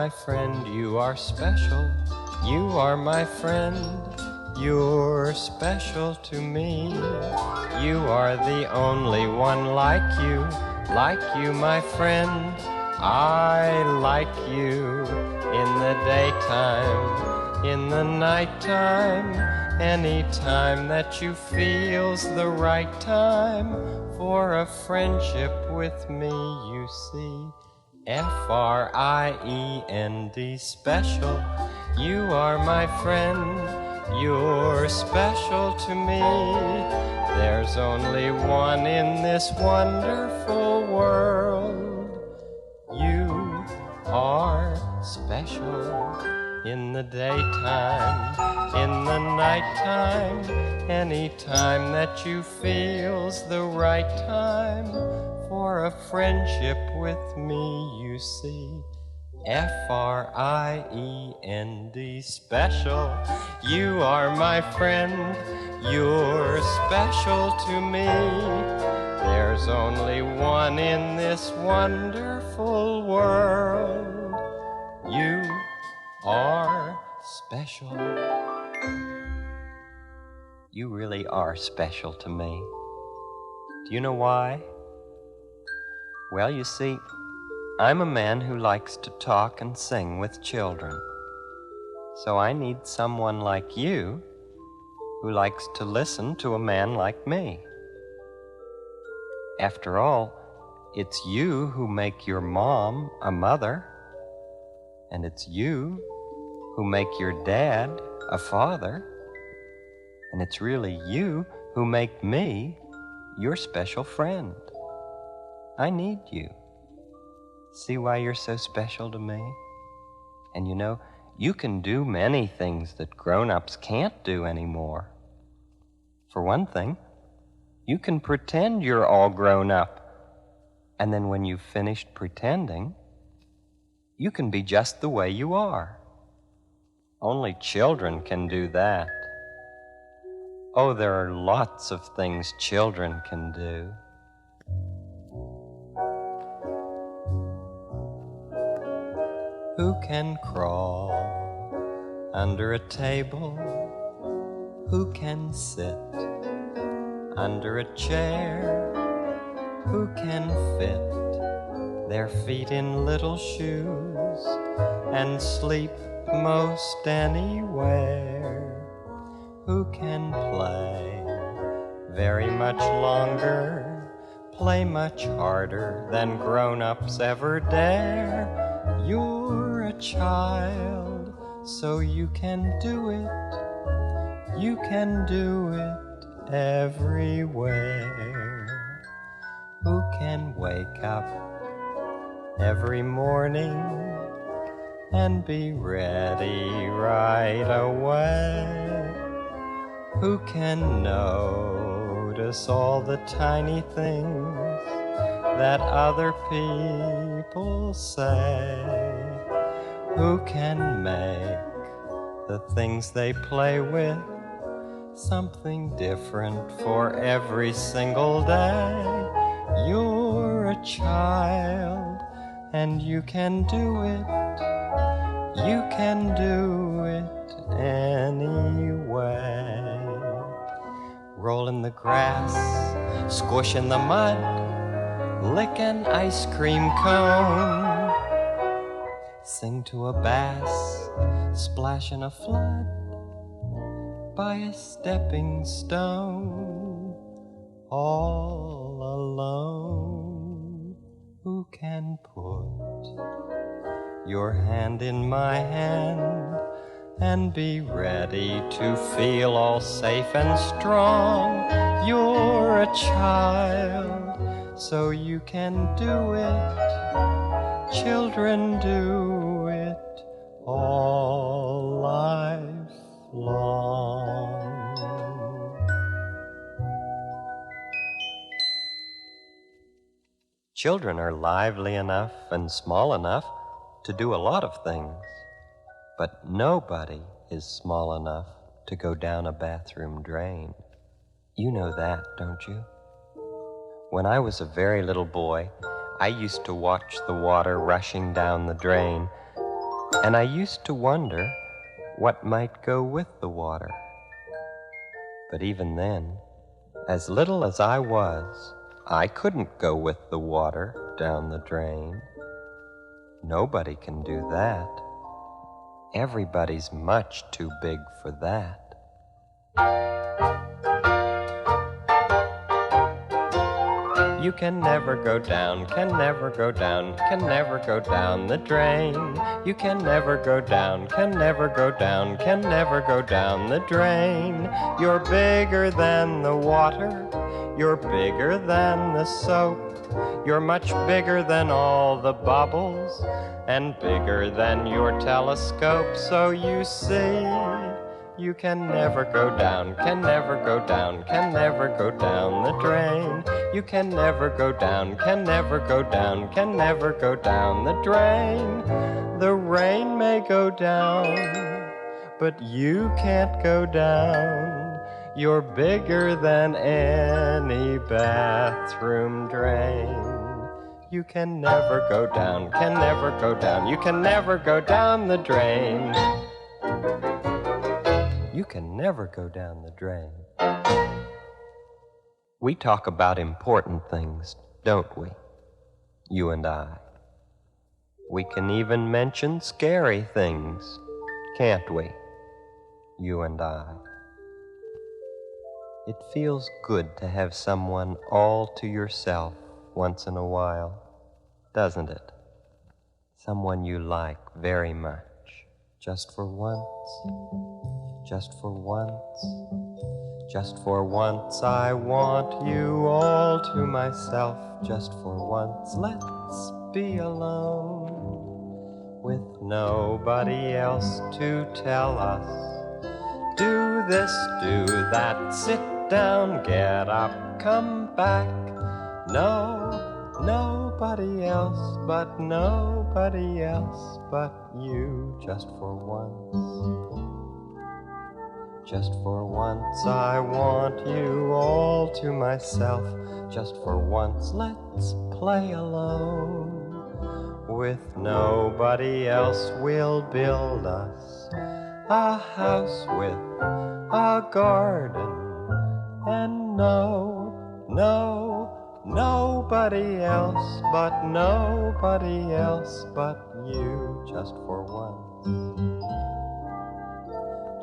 my friend, you are special. You are my friend, you're special to me. You are the only one like you, my friend. I like you in the daytime, in the nighttime, anytime that you feel's the right time for a friendship with me, you see. F-R-I-E-N-D, special. You are my friend, you're special to me. There's only one in this wonderful world. You are special in the daytime, in the nighttime, anytime that you feel's the right time for a friendship with me, you see. F-R-I-E-N-D, special. You are my friend, you're special to me. There's only one in this wonderful world. You are special. You really are special to me. Do you know why? Well, you see, I'm a man who likes to talk and sing with children. So I need someone like you who likes to listen to a man like me. After all, it's you who make your mom a mother, and it's you who make your dad a father, and it's really you who make me your special friend. I need you. See why you're so special to me? And you know, you can do many things that grown-ups can't do anymore. For one thing, you can pretend you're all grown up, and then when you've finished pretending, you can be just the way you are. Only children can do that. Oh, there are lots of things children can do. Who can crawl under a table? Who can sit under a chair? Who can fit their feet in little shoes and sleep most anywhere? Who can play very much longer, play much harder than grown-ups ever dare? You're a child, so you can do it. You can do it everywhere. Who can wake up every morning and be ready right away? Who can notice all the tiny things that other people say? Who can make the things they play with something different for every single day? You're a child, and you can do it. You can do it anyway. Roll in the grass, squish in the mud, lick an ice cream cone, sing to a bass, splash in a flood, by a stepping stone, all alone. Who can put your hand in my hand and be ready to feel all safe and strong? You're a child, so you can do it. Children do it all life long. Children are lively enough and small enough to do a lot of things, but nobody is small enough to go down a bathroom drain. You know that, don't you? When I was a very little boy, I used to watch the water rushing down the drain, And I used to wonder what might go with the water. But even then, as little as I was, I couldn't go with the water down the drain. Nobody can do that. Everybody's much too big for that. You can never go down, can never go down, can never go down the drain. You can never go down, can never go down, can never go down the drain. You're bigger than the water, you're bigger than the soap. You're much bigger than all the bubbles, and bigger than your telescope. So you see, you can never go down, can never go down, can never go down the drain. You can never go down, can never go down, can never go down the drain. The rain may go down, but you can't go down. You're bigger than any bathroom drain. You can never go down, can never go down, you can never go down the drain. You can never go down the drain. We talk about important things, don't we? You and I. We can even mention scary things, can't we? You and I. It feels good to have someone all to yourself once in a while, doesn't it? Someone you like very much, just for once, just for once, just for once. I want you all to myself, just for once. Let's be alone with nobody else to tell us, do this, do that, sit down, get up, come back. No, nobody else but nobody else but you, just for once. Just for once I want you all to myself, just for once let's play alone. With nobody else we'll build us a house with a garden, and nobody else but nobody else but you, just for once.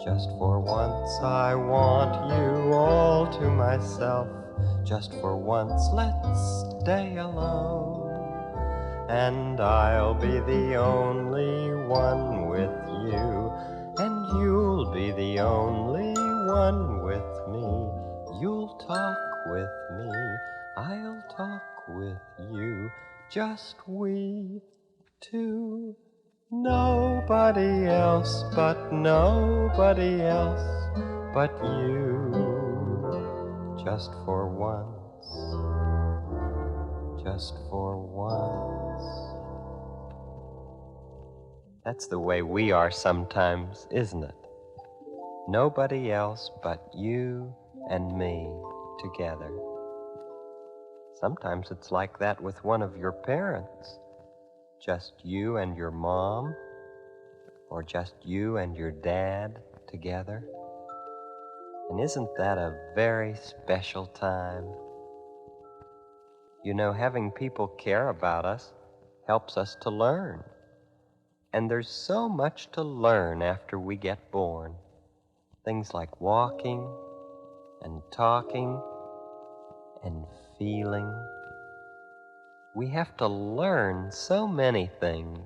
Just for once I want you all to myself, just for once let's stay alone. And I'll be the only one with you, and you'll be the only one with me. You'll talk with me, I'll talk with you, just we two. Nobody else but nobody else but you, just for once, just for once. That's the way we are sometimes, isn't it? Nobody else but you and me together. Sometimes it's like that with one of your parents. Just you and your mom, or just you and your dad together. And isn't that a very special time? You know, having people care about us helps us to learn. And there's so much to learn after we get born. Things like walking and talking and feeling. We have to learn so many things.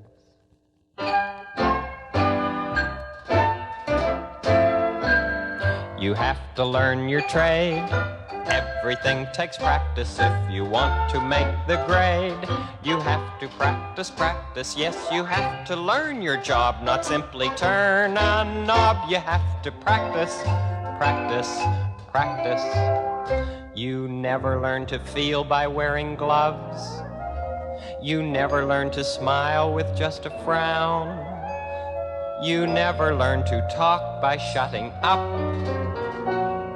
You have to learn your trade. Everything takes practice if you want to make the grade. You have to practice, practice, yes, you have to learn your job, not simply turn a knob. You have to practice, practice, practice. You never learn to feel by wearing gloves. You never learn to smile with just a frown. You never learn to talk by shutting up,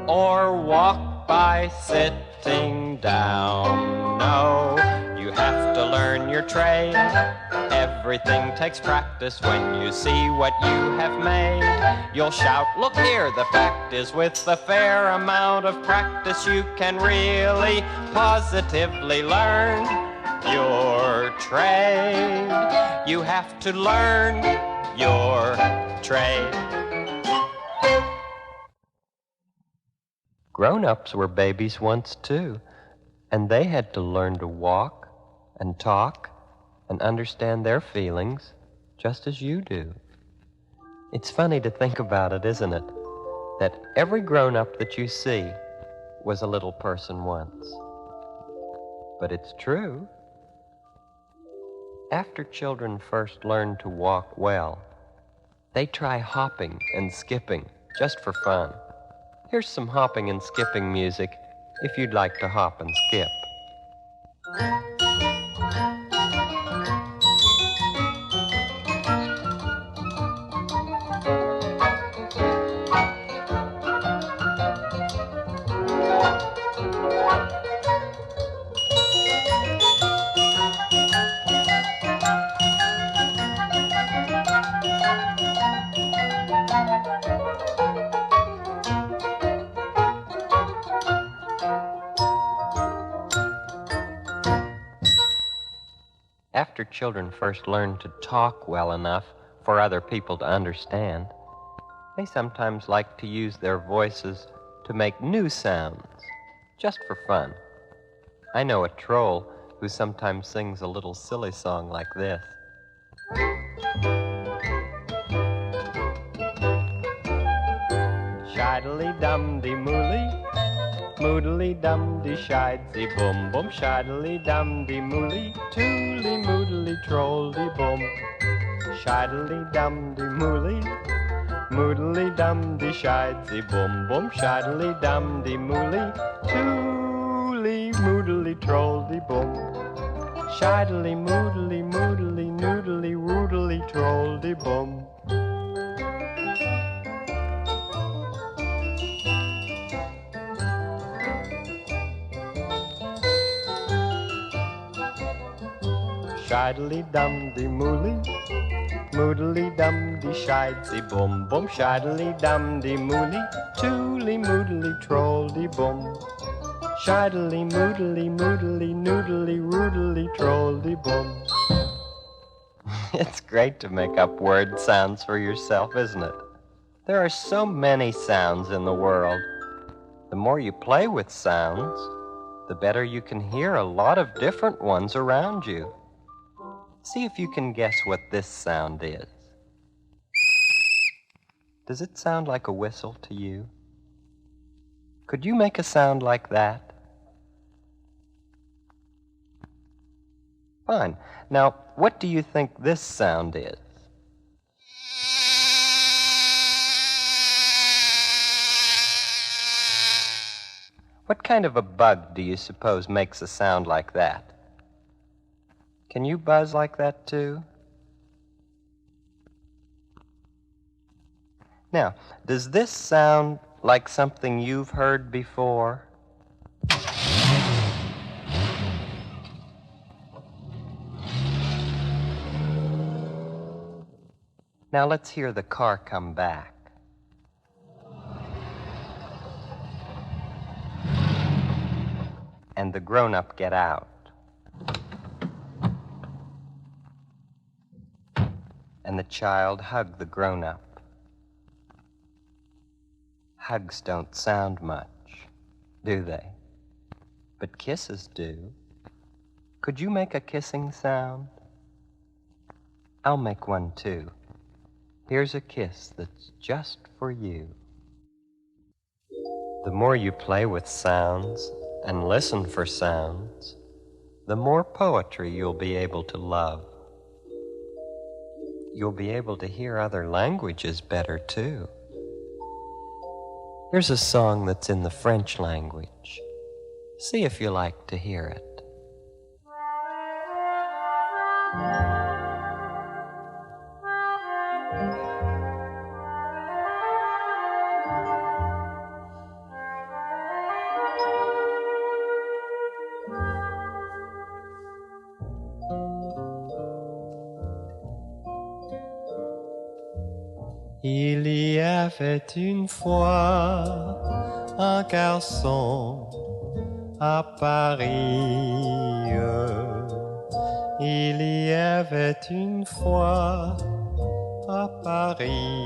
or walk by sitting down. No, you You have to learn your trade. Everything takes practice. When you see what you have made, you'll shout, look here, the fact is with a fair amount of practice you can really positively learn your trade. You have to learn your trade. Grown-ups were babies once too, and they had to learn to walk and talk and understand their feelings just as you do. It's funny to think about it, isn't it? That every grown-up that you see was a little person once. But it's true. After children first learn to walk well, they try hopping and skipping just for fun. Here's some hopping and skipping music if you'd like to hop and skip. After children first learn to talk well enough for other people to understand, they sometimes like to use their voices to make new sounds, just for fun. I know a troll who sometimes sings a little silly song like this. Shiddly-dum-de-mooly, moodly-dum-de-shidesy-boom, boom, shiddly-dum-de-mooly, tooly-moodly-trolldy-boom. Shiddly-dum-de-mooly, moodly-dum-de-shidesy-boom, boom, shiddly-dum-de-mooly, tooly-moodly-trolldy-boom. Shiddly-moodly-moodly-noodly-woodly-trolldy-boom. Shiddly-dum-de-mooly, moodly-dum-de-shidesy-boom, boom, shiddly-dum-de-mooly, tooly-moodly-trolldy-boom. Shiddly-moodly-moodly-noodly-woodly-trolldy-boom. It's great to make up word sounds for yourself, isn't it? There are so many sounds in the world. The more you play with sounds, the better you can hear a lot of different ones around you. See if you can guess what this sound is. Does it sound like a whistle to you? Could you make a sound like that? Fine. Now, what do you think this sound is? What kind of a bug do you suppose makes a sound like that? Can you buzz like that too? Now, does this sound like something you've heard before? Now let's hear the car come back. And the grown-up get out. And the child hug the grown-up. Hugs don't sound much, do they? But kisses do. Could you make a kissing sound? I'll make one too. Here's a kiss that's just for you. The more you play with sounds and listen for sounds, the more poetry you'll be able to love. You'll be able to hear other languages better too. Here's a song that's in the French language. See if you like to hear it. avait une fois un garçon à Paris. Il y avait une fois à Paris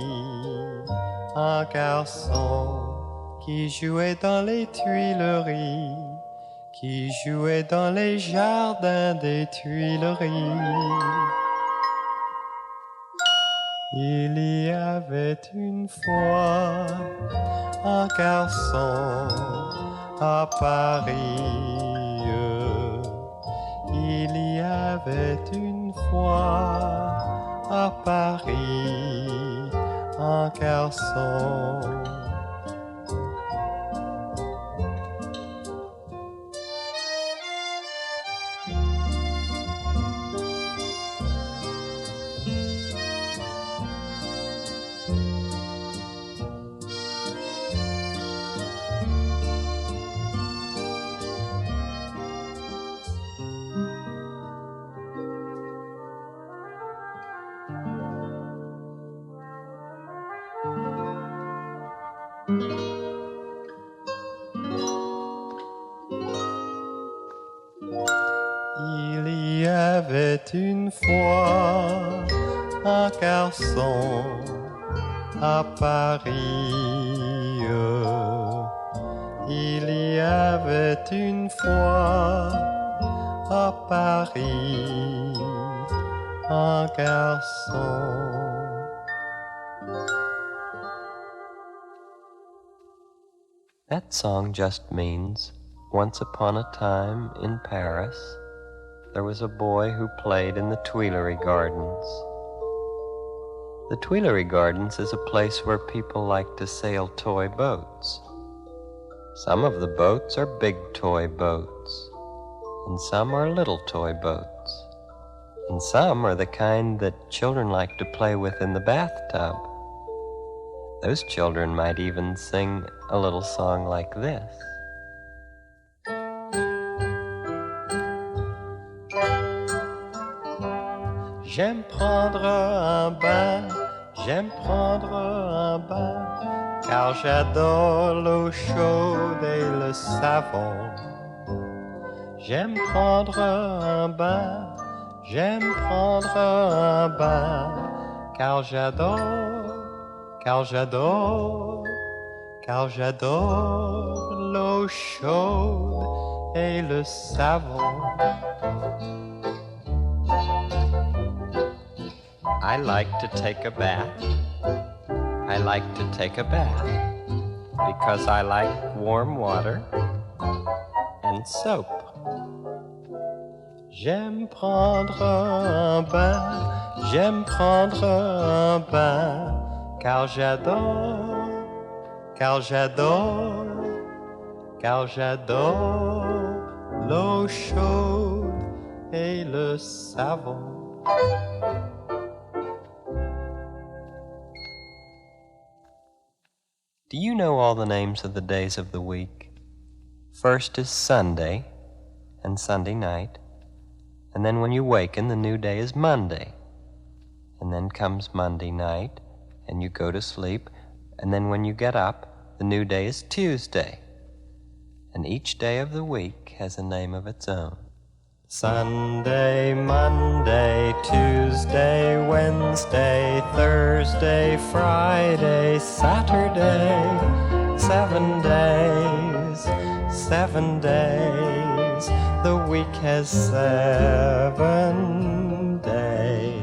un garçon qui jouait dans les Tuileries, qui jouait dans les jardins des Tuileries. Il y avait une fois un garçon à Paris. Il y avait une fois à Paris un garçon. Il y avait une fois un garçon à Paris. Il y avait une fois à Paris un garçon. That song just means, once upon a time in Paris, there was a boy who played in the Tuileries Gardens. The Tuileries Gardens is a place where people like to sail toy boats. Some of the boats are big toy boats, and some are little toy boats, and some are the kind that children like to play with in the bathtub. Those children might even sing a little song like this. J'aime prendre un bain, j'aime prendre un bain, car j'adore l'eau chaude et le savon. J'aime prendre un bain, j'aime prendre un bain, car j'adore, car j'adore, car j'adore l'eau chaude et le savon. I like to take a bath. I like to take a bath because I like warm water and soap. J'aime prendre un bain, j'aime prendre un bain, car j'adore, car j'adore, car j'adore l'eau chaude et le savon. Do you know all the names of the days of the week? First is Sunday and Sunday night, and then when you waken, the new day is Monday. And then comes Monday night, and you go to sleep, and then when you get up, the new day is Tuesday. And each day of the week has a name of its own. Sunday, Monday, Tuesday, Wednesday, Thursday, Friday, Saturday, 7 days, 7 days. The week has 7 days.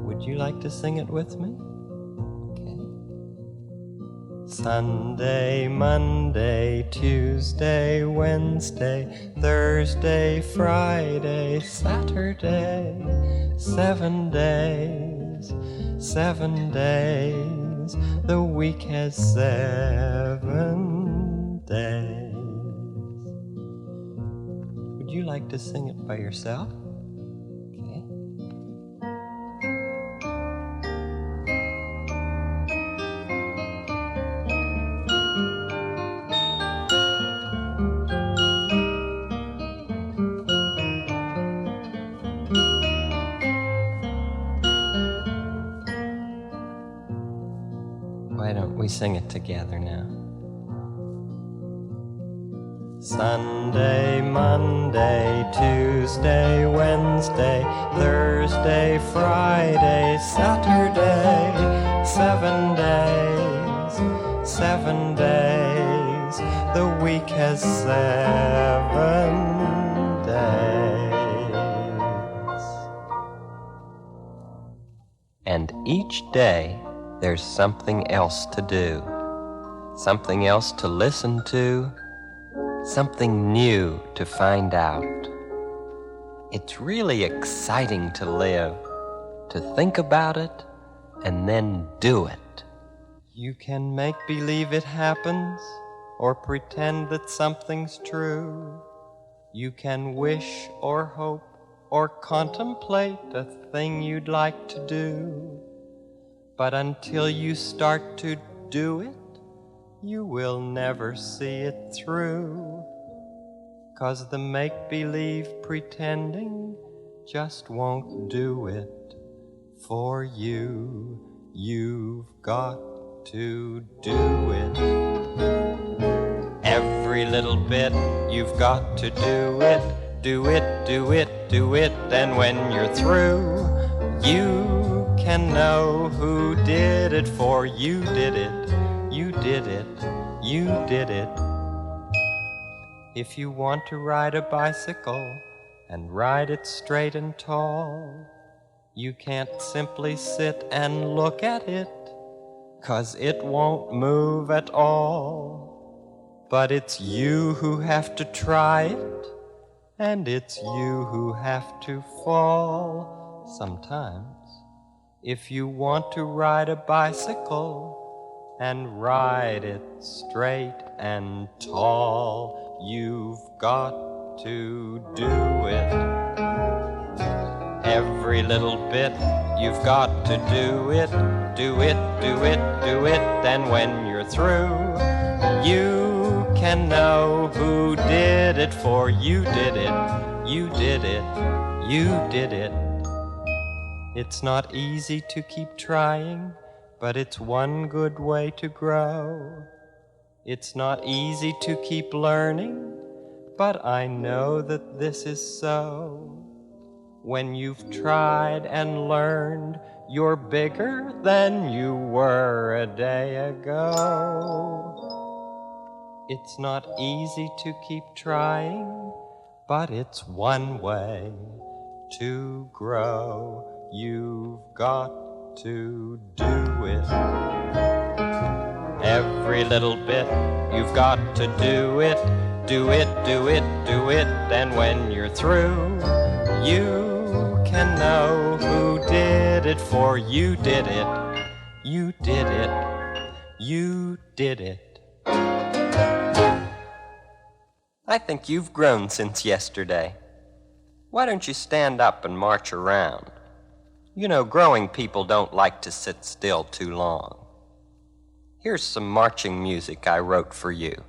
Would you like to sing it with me? Sunday, Monday, Tuesday, Wednesday, Thursday, Friday, Saturday, 7 days, 7 days. The week has 7 days. Would you like to sing it by yourself? We sing it together now. Sunday, Monday, Tuesday, Wednesday, Thursday, Friday, Saturday, 7 days, 7 days. The week has 7 days. And each day there's something else to do, something else to listen to, something new to find out. It's really exciting to live, to think about it, and then do it. You can make believe it happens, or pretend that something's true. You can wish or hope or contemplate a thing you'd like to do. But until you start to do it, you will never see it through. 'Cause the make-believe pretending just won't do it for you. You've got to do it. Every little bit, you've got to do it. Do it, do it, do it, and when you're through, you can know who did it, for you did it. You did it, you did it. If you want to ride a bicycle and ride it straight and tall, you can't simply sit and look at it, 'cause it won't move at all. But it's you who have to try it, and it's you who have to fall sometimes. If you want to ride a bicycle and ride it straight and tall, you've got to do it. Every little bit, you've got to do it. Do it, do it, do it, and when you're through, you can know who did it, for you did it. You did it, you did it. It's not easy to keep trying, but it's one good way to grow. It's not easy to keep learning, but I know that this is so. When you've tried and learned, you're bigger than you were a day ago. It's not easy to keep trying, but it's one way to grow. You've got to do it. Every little bit, you've got to do it. Do it, do it, do it, and when you're through, you can know who did it, for you did it. You did it. You did it. I think you've grown since yesterday. Why don't you stand up and march around? You know, growing people don't like to sit still too long. Here's some marching music I wrote for you.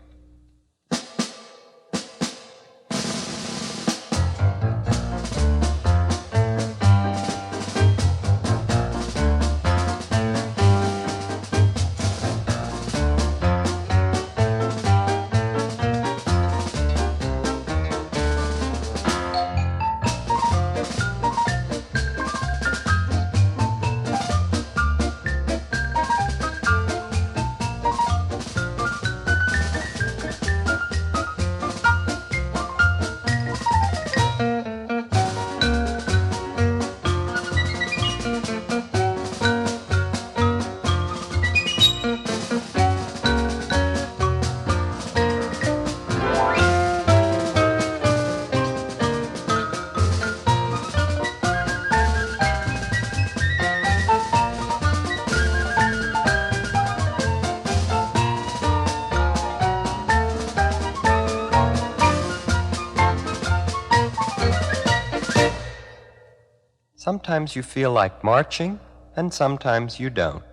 Sometimes you feel like marching, and sometimes you don't.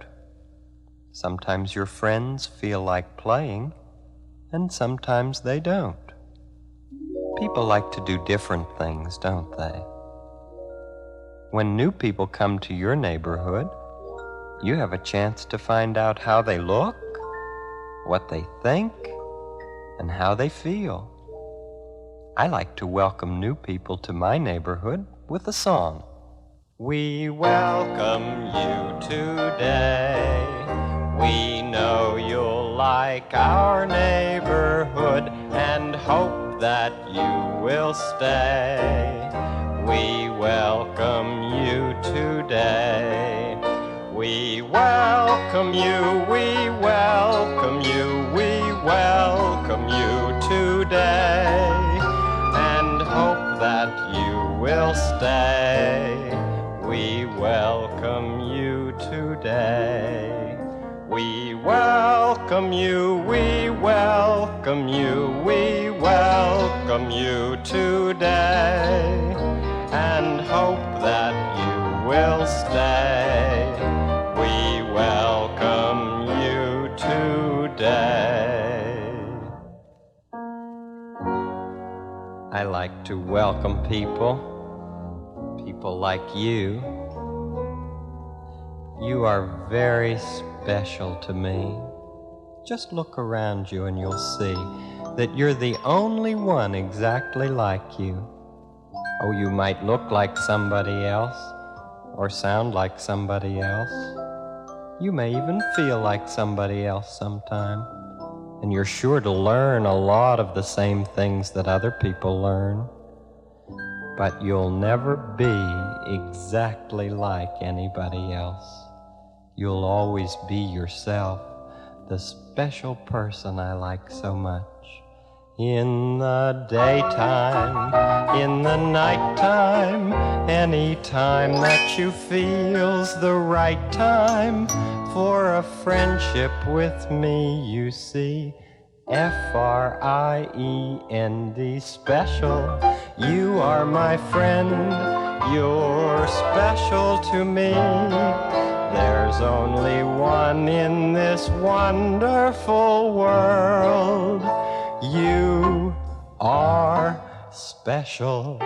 Sometimes your friends feel like playing, and sometimes they don't. People like to do different things, don't they? When new people come to your neighborhood, you have a chance to find out how they look, what they think, and how they feel. I like to welcome new people to my neighborhood with a song. We welcome you today. We know you'll like our neighborhood and hope that you will stay. We welcome you today. We welcome you, we welcome you, we welcome you today, and hope that you will stay. We welcome you today. We welcome you, we welcome you, we welcome you today, and hope that you will stay. We welcome you today. I like to welcome people like you. You are very special to me. Just look around you and you'll see that you're the only one exactly like you. Oh, you might look like somebody else or sound like somebody else. You may even feel like somebody else sometime. And you're sure to learn a lot of the same things that other people learn. But you'll never be exactly like anybody else. You'll always be yourself, the special person I like so much. In the daytime, in the nighttime, any time that you feel's the right time for a friendship with me, you see. F-R-I-E-N-D, special. You are my friend, you're special to me. There's only one in this wonderful world. You are special.